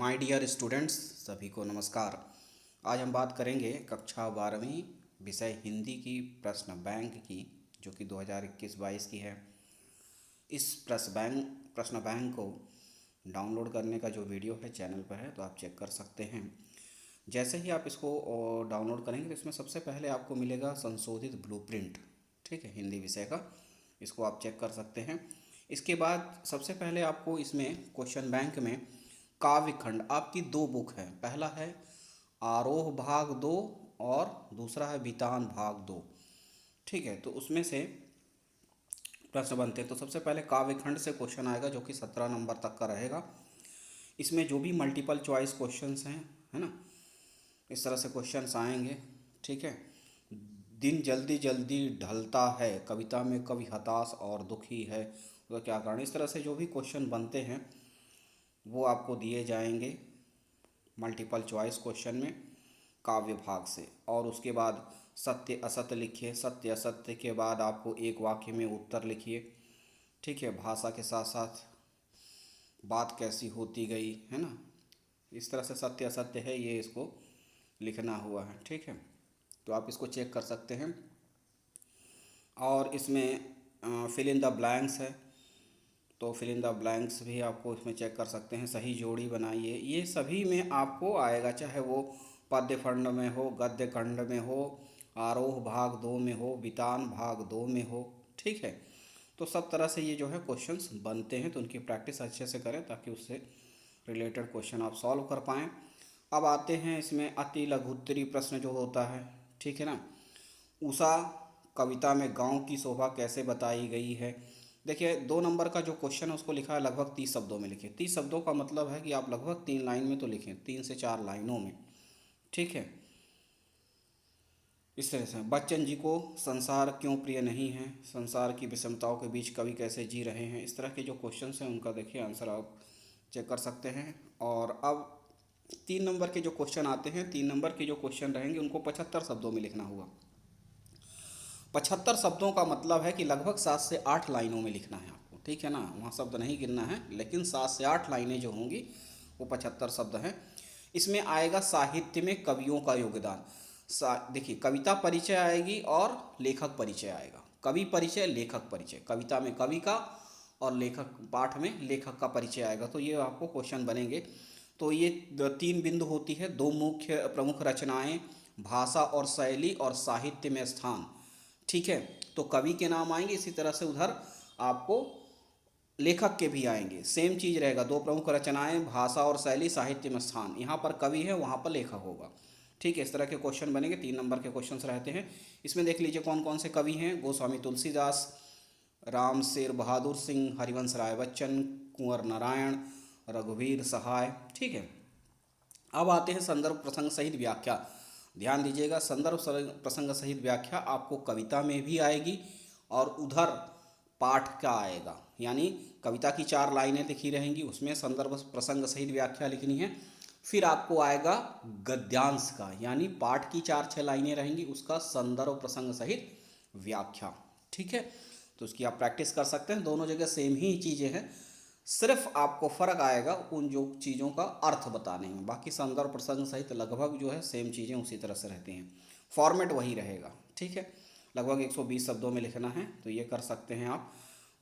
My dear students, सभी को नमस्कार। आज हम बात करेंगे कक्षा 12वीं विषय हिंदी की प्रश्न बैंक की, जो कि 2021-22 की है। इस प्रश्न बैंक को डाउनलोड करने का जो वीडियो है चैनल पर है, तो आप चेक कर सकते हैं। जैसे ही आप इसको डाउनलोड करेंगे तो इसमें सबसे पहले आपको मिलेगा संशोधित ब्लूप्रिंट, ठीक है, हिंदी विषय का। इसको आप चेक कर सकते हैं। इसके बाद सबसे पहले आपको इसमें क्वेश्चन बैंक में काव्य खंड आपकी दो बुक है। पहला है आरोह भाग 2 और दूसरा है वितान भाग 2, ठीक है। तो उसमें से प्रश्न बनते हैं। तो सबसे पहले काव्य खंड से क्वेश्चन आएगा, जो कि 17 नंबर तक का रहेगा। इसमें जो भी मल्टीपल चॉइस क्वेश्चंस हैं, है ना, इस तरह से क्वेश्चंस आएंगे, ठीक है। दिन जल्दी जल्दी ढलता है, कविता में कवि हताश और दुखी है, तो क्या कारण। इस तरह से जो भी क्वेश्चन बनते हैं वो आपको दिए जाएंगे मल्टीपल चॉइस क्वेश्चन में काव्य भाग से। और उसके बाद सत्य असत्य लिखिए। सत्य असत्य के बाद आपको एक वाक्य में उत्तर लिखिए, ठीक है। भाषा के साथ साथ बात कैसी होती गई, है ना, इस तरह से सत्य असत्य है, ये इसको लिखना हुआ है, ठीक है। तो आप इसको चेक कर सकते हैं। और इसमें फिल इन द ब्लैंक्स है, तो फिल इन द ब्लैंक्स भी आपको इसमें चेक कर सकते हैं। सही जोड़ी बनाइए, ये सभी में आपको आएगा, चाहे वो पद्य खंड में हो, गद्य खंड में हो, आरोह भाग 2 में हो, वितान भाग 2 में हो, ठीक है। तो सब तरह से ये जो है क्वेश्चंस बनते हैं, तो उनकी प्रैक्टिस अच्छे से करें ताकि उससे रिलेटेड क्वेश्चन आप सॉल्व कर पाएँ। अब आते हैं इसमें अति लघुत्तरी प्रश्न जो होता है, ठीक है ना। उषा कविता में गांव की शोभा कैसे बताई गई है। देखिए, 2 नंबर का जो क्वेश्चन है उसको लिखा है लगभग 30 शब्दों में लिखिए। 30 शब्दों का मतलब है कि आप लगभग 3 लाइन में तो लिखें, 3 से 4 लाइनों में, ठीक है। इस तरह से बच्चन जी को संसार क्यों प्रिय नहीं है, संसार की विषमताओं के बीच कवि कैसे जी रहे हैं। इस तरह के जो क्वेश्चन हैं उनका देखिए आंसर आप चेक कर सकते हैं। और अब 3 नंबर के जो क्वेश्चन आते हैं, 3 नंबर के जो क्वेश्चन रहेंगे उनको 75 शब्दों में लिखना होगा। 75 शब्दों का मतलब है कि लगभग 7 से 8 लाइनों में लिखना है आपको, ठीक है ना। वहाँ शब्द नहीं गिनना है, लेकिन 7 से 8 लाइनें जो होंगी वो 75 शब्द हैं। इसमें आएगा साहित्य में कवियों का योगदान। देखिए, कविता परिचय आएगी और लेखक परिचय आएगा। कवि परिचय, लेखक परिचय। कविता में कवि का और लेखक, पाठ में लेखक का परिचय आएगा। तो ये आपको क्वेश्चन बनेंगे। तो ये 3 बिंदु होती है। 2 मुख्य प्रमुख रचनाएं, भाषा और शैली, और साहित्य में स्थान, ठीक है। तो कवि के नाम आएंगे, इसी तरह से उधर आपको लेखक के भी आएंगे। सेम चीज़ रहेगा, 2 प्रमुख रचनाएं, भाषा और शैली, साहित्य में स्थान। यहाँ पर कवि है, वहाँ पर लेखक होगा, ठीक है। इस तरह के क्वेश्चन बनेंगे। 3 नंबर के क्वेश्चन रहते हैं। इसमें देख लीजिए कौन कौन से कवि हैं। गोस्वामी तुलसीदास, राम शेर बहादुर सिंह, हरिवंश राय बच्चन, कुंवर नारायण, रघुवीर सहाय, ठीक है। अब आते हैं संदर्भ प्रसंग सहित व्याख्या। ध्यान दीजिएगा, संदर्भ प्रसंग सहित व्याख्या आपको कविता में भी आएगी और उधर पाठ का आएगा। यानी कविता की 4 लाइनें लिखी रहेंगी, उसमें संदर्भ प्रसंग सहित व्याख्या लिखनी है। फिर आपको आएगा गद्यांश का, यानी पाठ की 4-6 लाइनें रहेंगी, उसका संदर्भ प्रसंग सहित व्याख्या, ठीक है। तो उसकी आप प्रैक्टिस कर सकते हैं। दोनों जगह सेम ही चीज़ें हैं, सिर्फ आपको फ़र्क आएगा उन जो चीज़ों का अर्थ बताने में। बाकी संदर्भ प्रसंग सहित लगभग जो है सेम चीज़ें उसी तरह से रहती हैं, फॉर्मेट वही रहेगा, ठीक है। लगभग 120 शब्दों में लिखना है, तो ये कर सकते हैं आप।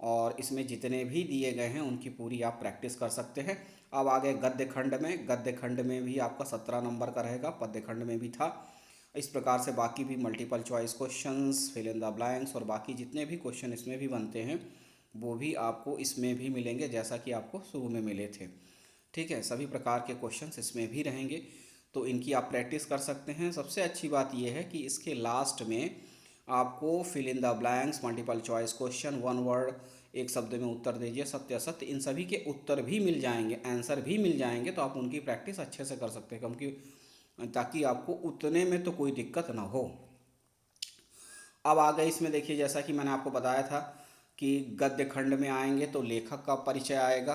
और इसमें जितने भी दिए गए हैं उनकी पूरी आप प्रैक्टिस कर सकते हैं। अब आ गए गद्य खंड में। गद्य खंड में भी आपका 17 नंबर का रहेगा, पद्य खंड में भी था। इस प्रकार से बाकी भी multiple choice questions, fill in the blanks और बाकी जितने भी क्वेश्चन इसमें भी बनते हैं वो भी आपको इसमें भी मिलेंगे, जैसा कि आपको शुरू में मिले थे, ठीक है। सभी प्रकार के क्वेश्चंस इसमें भी रहेंगे, तो इनकी आप प्रैक्टिस कर सकते हैं। सबसे अच्छी बात यह है कि इसके लास्ट में आपको fill in the blanks, multiple choice question, 1 word, एक शब्द में उत्तर दीजिए, सत्य असत्य, इन सभी के उत्तर भी मिल जाएंगे, आंसर भी मिल जाएंगे। तो आप उनकी प्रैक्टिस अच्छे से कर सकते हैं, क्योंकि ताकि आपको उतने में तो कोई दिक्कत ना हो। अब आ गए इसमें, देखिए जैसा कि मैंने आपको बताया था कि गद्य खंड में आएंगे तो लेखक का परिचय आएगा,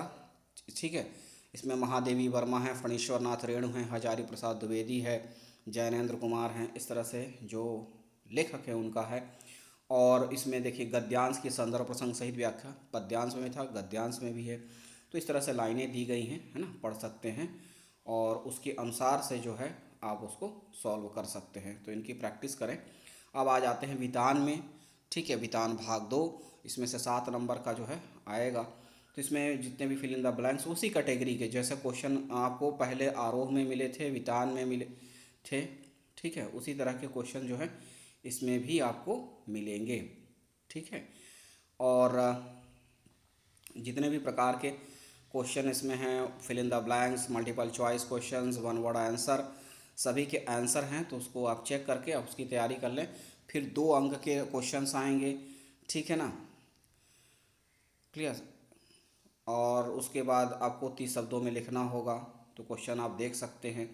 ठीक है। इसमें महादेवी वर्मा हैं, फणीश्वर नाथ रेणु हैं, हजारी प्रसाद द्विवेदी है, जैनेन्द्र कुमार हैं, इस तरह से जो लेखक है उनका है। और इसमें देखिए गद्यांश की संदर्भ प्रसंग सहित व्याख्या, पद्यांश में था, गद्यांश में भी है। तो इस तरह से लाइनें दी गई हैं, है ना, पढ़ सकते हैं। और उसके अनुसार से जो है आप उसको सॉल्व कर सकते हैं। तो इनकी प्रैक्टिस करें। अब आ जाते हैं विधान में। ठीक है, विधान भाग 2, इसमें से 7 नंबर का जो है आएगा। तो इसमें जितने भी फिल इन द ब्लैंक्स उसी कैटेगरी के जैसे क्वेश्चन आपको पहले आरोह में मिले थे, विधान में मिले थे, ठीक है, उसी तरह के क्वेश्चन जो है इसमें भी आपको मिलेंगे। ठीक है, और जितने भी प्रकार के क्वेश्चन इसमें हैं, fill in the blanks, multiple choice questions, one word answer, सभी के आंसर हैं, तो उसको आप चेक करके आप उसकी तैयारी कर लें। फिर 2 अंक के क्वेश्चंस आएंगे, ठीक है ना, क्लियर। और उसके बाद आपको 30 शब्दों में लिखना होगा, तो क्वेश्चन आप देख सकते हैं।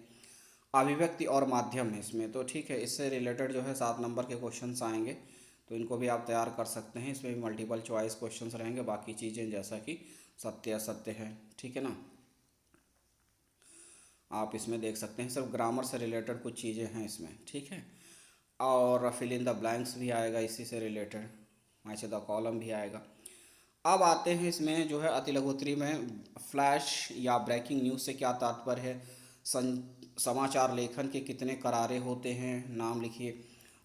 अभिव्यक्ति और माध्यम है इसमें, तो ठीक है, इससे रिलेटेड जो है 7 नंबर के क्वेश्चंस आएंगे, तो इनको भी आप तैयार कर सकते हैं। इसमें भी मल्टीपल चॉइस क्वेश्चंस रहेंगे, बाकी चीज़ें जैसा कि सत्य असत्य है, ठीक है ना, आप इसमें देख सकते हैं। सिर्फ ग्रामर से रिलेटेड कुछ चीज़ें हैं इसमें, ठीक है। और फिल इन द ब्लैंक्स भी आएगा इसी से रिलेटेड, मैच द कॉलम भी आएगा। अब आते हैं इसमें जो है अति लघुत्तरी में फ्लैश या ब्रेकिंग न्यूज़ से क्या तात्पर्य है, समाचार लेखन के कितने करारे होते हैं, नाम लिखिए,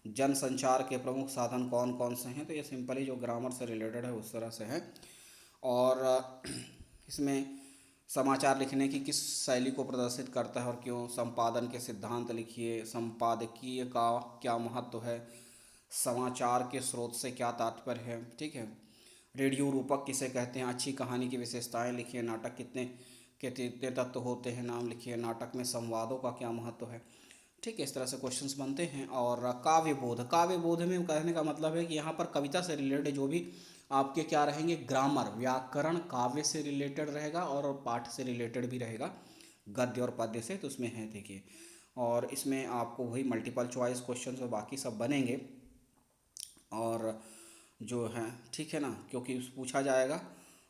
जन संचार के प्रमुख साधन कौन कौन से हैं। तो ये सिंपली जो ग्रामर से रिलेटेड है उस तरह से है। और इसमें समाचार लिखने की किस शैली को प्रदर्शित करता है और क्यों, संपादन के सिद्धांत लिखिए, संपादकीय का क्या महत्व है, समाचार के स्रोत से क्या तात्पर्य है, ठीक है, रेडियो रूपक किसे कहते हैं, अच्छी कहानी की विशेषताएं लिखिए, नाटक कितने तत्व होते हैं, नाम लिखिए, नाटक में संवादों का क्या महत्व है। ठीक है, इस तरह से क्वेश्चंस बनते हैं। और काव्य बोध में कहने का मतलब है कि यहाँ पर कविता से रिलेटेड जो भी आपके क्या रहेंगे, ग्रामर, व्याकरण काव्य से रिलेटेड रहेगा और पाठ से रिलेटेड भी रहेगा, गद्य और पद्य से, तो उसमें है देखिए। और इसमें आपको वही मल्टीपल चॉइस क्वेश्चन और बाकी सब बनेंगे, और जो है ठीक है ना, क्योंकि पूछा जाएगा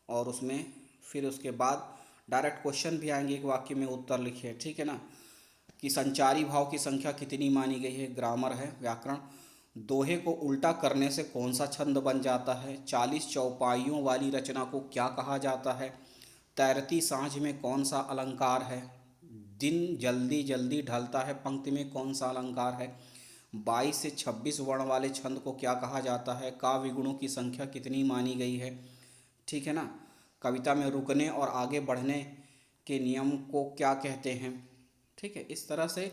और उसमें फिर उसके बाद डायरेक्ट क्वेश्चन भी आएंगे, एक वाक्य में उत्तर लिखिए, ठीक है ना, कि संचारी भाव की संख्या कितनी मानी गई है, ग्रामर है, व्याकरण। दोहे को उल्टा करने से कौन सा छंद बन जाता है, 40 चौपाइयों वाली रचना को क्या कहा जाता है, तैरती सांझ में कौन सा अलंकार है, दिन जल्दी जल्दी ढलता है पंक्ति में कौन सा अलंकार है, 22 से 26 वर्ण वाले छंद को क्या कहा जाता है, काव्य गुणों की संख्या कितनी मानी गई है, ठीक है ना, कविता में रुकने और आगे बढ़ने के नियम को क्या कहते हैं। ठीक है, इस तरह से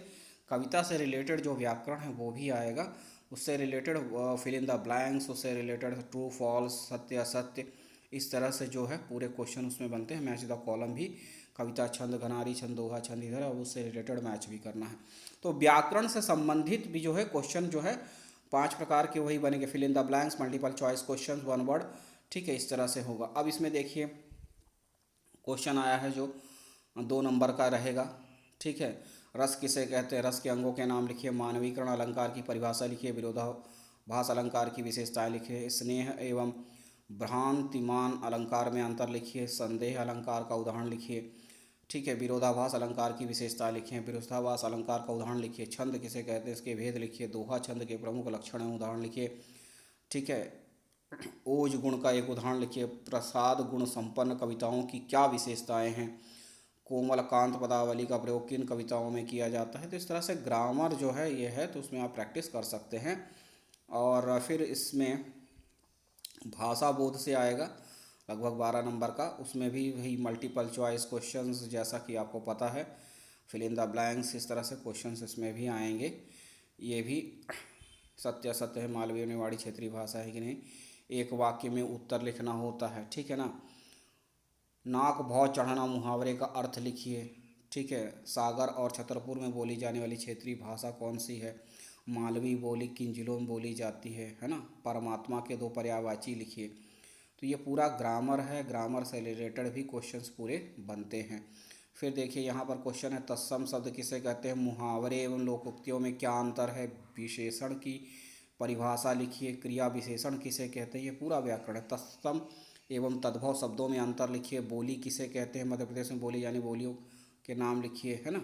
कविता से रिलेटेड जो व्याकरण है वो भी आएगा, उससे related fill in the blanks, उससे रिलेटेड ट्रू फॉल्स, सत्य असत्य, इस तरह से जो है पूरे क्वेश्चन उसमें बनते हैं। मैच द कॉलम भी कविता छंद, घनारी छंद, दोहा छंद इधर, और उससे रिलेटेड मैच भी करना है। तो व्याकरण से संबंधित भी जो है क्वेश्चन जो है 5 प्रकार के वही बनेंगे, fill in the blanks, multiple choice question, one word, ठीक है, इस तरह से होगा। अब इसमें देखिए क्वेश्चन आया है जो 2 नंबर का रहेगा, ठीक है, रस किसे कहते हैं, रस के अंगों के नाम लिखिए, मानवीकरण अलंकार की परिभाषा लिखिए, विरोधाभास अलंकार की विशेषताएं लिखिए, स्नेह एवं भ्रांतिमान अलंकार में अंतर लिखिए, संदेह अलंकार का उदाहरण लिखिए, ठीक है, विरोधाभास अलंकार की विशेषता लिखिए, विरोधाभास अलंकार का उदाहरण लिखिए, छंद किसे कहते हैं इसके भेद लिखिए, दोहा छंद के प्रमुख लक्षण एवं उदाहरण लिखिए, ठीक है, ओज गुण का एक उदाहरण लिखिए, प्रसाद गुण संपन्न कविताओं की क्या विशेषताएं हैं, कोमल कांत पदावली का प्रयोग किन कविताओं में किया जाता है। तो इस तरह से ग्रामर जो है ये है, तो उसमें आप प्रैक्टिस कर सकते हैं। और फिर इसमें भाषा बोध से आएगा लगभग 12 नंबर का, उसमें भी वही मल्टीपल चॉइस क्वेश्चंस जैसा कि आपको पता है, फिल इन द ब्लैंक्स, इस तरह से क्वेश्चंस इसमें भी आएंगे। ये भी सत्य असत्य है, मालवीय मेवाड़ी क्षेत्रीय भाषा है कि नहीं, एक वाक्य में उत्तर लिखना होता है, ठीक है ना, नाक भौं चढ़ना मुहावरे का अर्थ लिखिए, ठीक है, सागर और छतरपुर में बोली जाने वाली क्षेत्रीय भाषा कौन सी है, मालवी बोली किन जिलों में बोली जाती है ना, परमात्मा के 2 पर्यायवाची लिखिए। तो ये पूरा ग्रामर है, ग्रामर से रिलेटेड भी क्वेश्चंस पूरे बनते हैं। फिर देखिए यहाँ पर क्वेश्चन है, तत्सम शब्द किसे कहते हैं, मुहावरे एवं लोकोक्तियों में क्या अंतर है, विशेषण की परिभाषा लिखिए, क्रिया विशेषण किसे कहते हैं, ये पूरा व्याकरण है। तत्सम एवं तद्भव शब्दों में अंतर लिखिए, बोली किसे कहते हैं, मध्य प्रदेश में बोली जाने बोलियों के नाम लिखिए, है ना,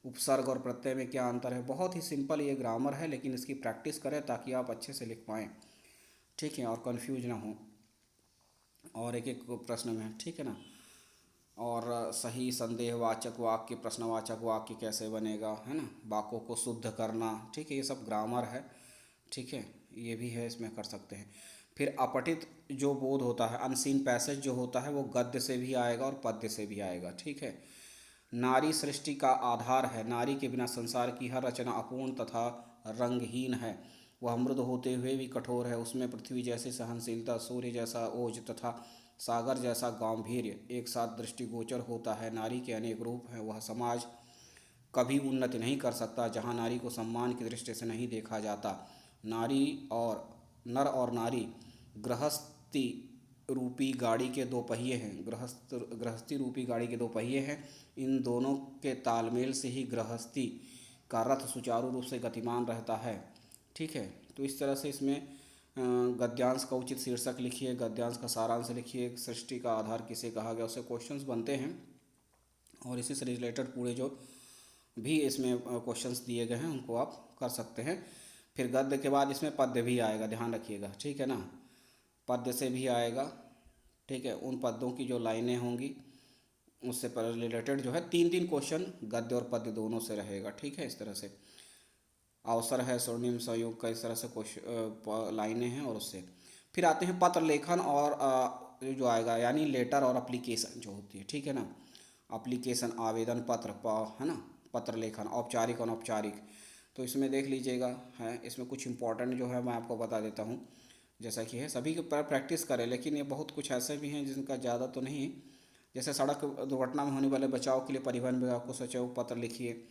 उपसर्ग और प्रत्यय में क्या अंतर है। बहुत ही सिंपल ये ग्रामर है, लेकिन इसकी प्रैक्टिस करें ताकि आप अच्छे से लिख पाएँ, ठीक है, और कन्फ्यूज ना हो और एक एक प्रश्न में, ठीक है ना। और सही संदेहवाचक वाक्य, प्रश्नवाचक वाक्य कैसे बनेगा, है ना, वाक्यों को शुद्ध करना, ठीक है, ये सब ग्रामर है, ठीक है, ये भी है, इसमें कर सकते हैं। फिर अपठित जो बोध होता है, अनसीन पैसेज जो होता है, वो गद्य से भी आएगा और पद्य से भी आएगा, ठीक है। नारी सृष्टि का आधार है, नारी के बिना संसार की हर रचना अपूर्ण तथा रंगहीन है। वह मृद होते हुए भी कठोर है, उसमें पृथ्वी जैसी सहनशीलता, सूर्य जैसा ओज तथा सागर जैसा गांधीर्य एक साथ दृष्टिगोचर होता है। नारी के अनेक रूप हैं, वह समाज कभी उन्नति नहीं कर सकता जहाँ नारी को सम्मान की दृष्टि से नहीं देखा जाता। नारी और नर और नारी गृहस्थी रूपी गाड़ी के दो पहिए हैं, गृहस्थी रूपी गाड़ी के दो पहिए हैं। इन दोनों के तालमेल से ही गृहस्थी का रथ सुचारू रूप से गतिमान रहता है, ठीक है। तो इस तरह से इसमें गद्यांश का उचित शीर्षक लिखिए, गद्यांश का सारांश लिखिए, सृष्टि का आधार किसे कहा गया, उससे क्वेश्चंस बनते हैं। और इसी से रिलेटेड पूरे जो भी इसमें क्वेश्चंस दिए गए हैं उनको आप कर सकते हैं। फिर गद्य के बाद इसमें पद्य भी आएगा, ध्यान रखिएगा, ठीक है ना, पद्य से भी आएगा, ठीक है। उन पद्यों की जो लाइनें होंगी उससे पर रिलेटेड जो है तीन तीन क्वेश्चन गद्य और पद्य दोनों से रहेगा, ठीक है। इस तरह से अवसर है, स्वर्णिम संयोग का, इस तरह से क्वेश्चन लाइनें हैं। और उससे फिर आते हैं पत्र लेखन और जो आएगा यानी लेटर और अप्लीकेशन जो होती है, ठीक है ना, अप्लीकेशन आवेदन पत्र है ना, पत्र लेखन औपचारिक अनौपचारिक। तो इसमें देख लीजिएगा है, इसमें कुछ इंपॉर्टेंट जो है मैं आपको बता देता हूँ। जैसा कि है सभी के पर प्रैक्टिस करें, लेकिन ये बहुत कुछ ऐसे भी हैं जिनका ज़्यादा तो नहीं। जैसे सड़क दुर्घटना में होने वाले बचाव के लिए परिवहन विभाग को सचिव पत्र लिखिए।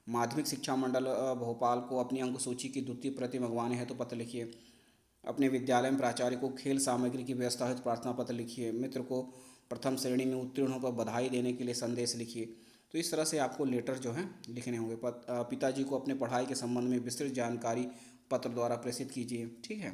माध्यमिक शिक्षा मंडल भोपाल को अपनी अंक सूची की द्वितीय प्रति मंगवाने हैं तो पत्र लिखिए। अपने विद्यालय में प्राचार्य को खेल सामग्री की व्यवस्था हेतु प्रार्थना पत्र लिखिए। मित्र को प्रथम श्रेणी में उत्तीर्ण होकर बधाई देने के लिए संदेश लिखिए। तो इस तरह से आपको लेटर जो है लिखने होंगे। पिताजी को अपने पढ़ाई के संबंध में विस्तृत जानकारी पत्र द्वारा प्रेषित कीजिए, ठीक है।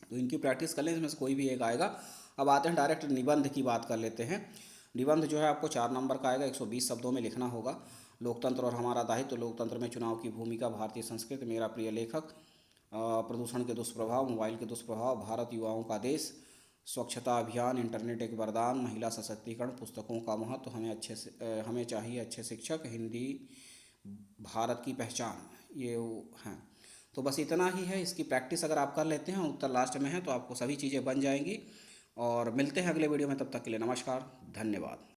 तो इनकी प्रैक्टिस कर लें, इसमें से कोई भी एक आएगा। अब आते हैं डायरेक्ट निबंध की बात कर लेते हैं। निबंध जो है आपको 4 नंबर का आएगा, 120 शब्दों में लिखना होगा। लोकतंत्र और हमारा दायित्व, लोकतंत्र में चुनाव की भूमिका, भारतीय संस्कृति, मेरा प्रिय लेखक, प्रदूषण के दुष्प्रभाव, मोबाइल के दुष्प्रभाव, भारत युवाओं का देश, स्वच्छता अभियान, इंटरनेट एक वरदान, महिला सशक्तिकरण, पुस्तकों का महत्व, हमें चाहिए अच्छे शिक्षक, हिंदी भारत की पहचान, ये हैं। तो बस इतना ही है। इसकी प्रैक्टिस अगर आप कर लेते हैं, उत्तर लास्ट में है, तो आपको सभी चीज़ें बन जाएंगी। और मिलते हैं अगले वीडियो में, तब तक के लिए नमस्कार, धन्यवाद।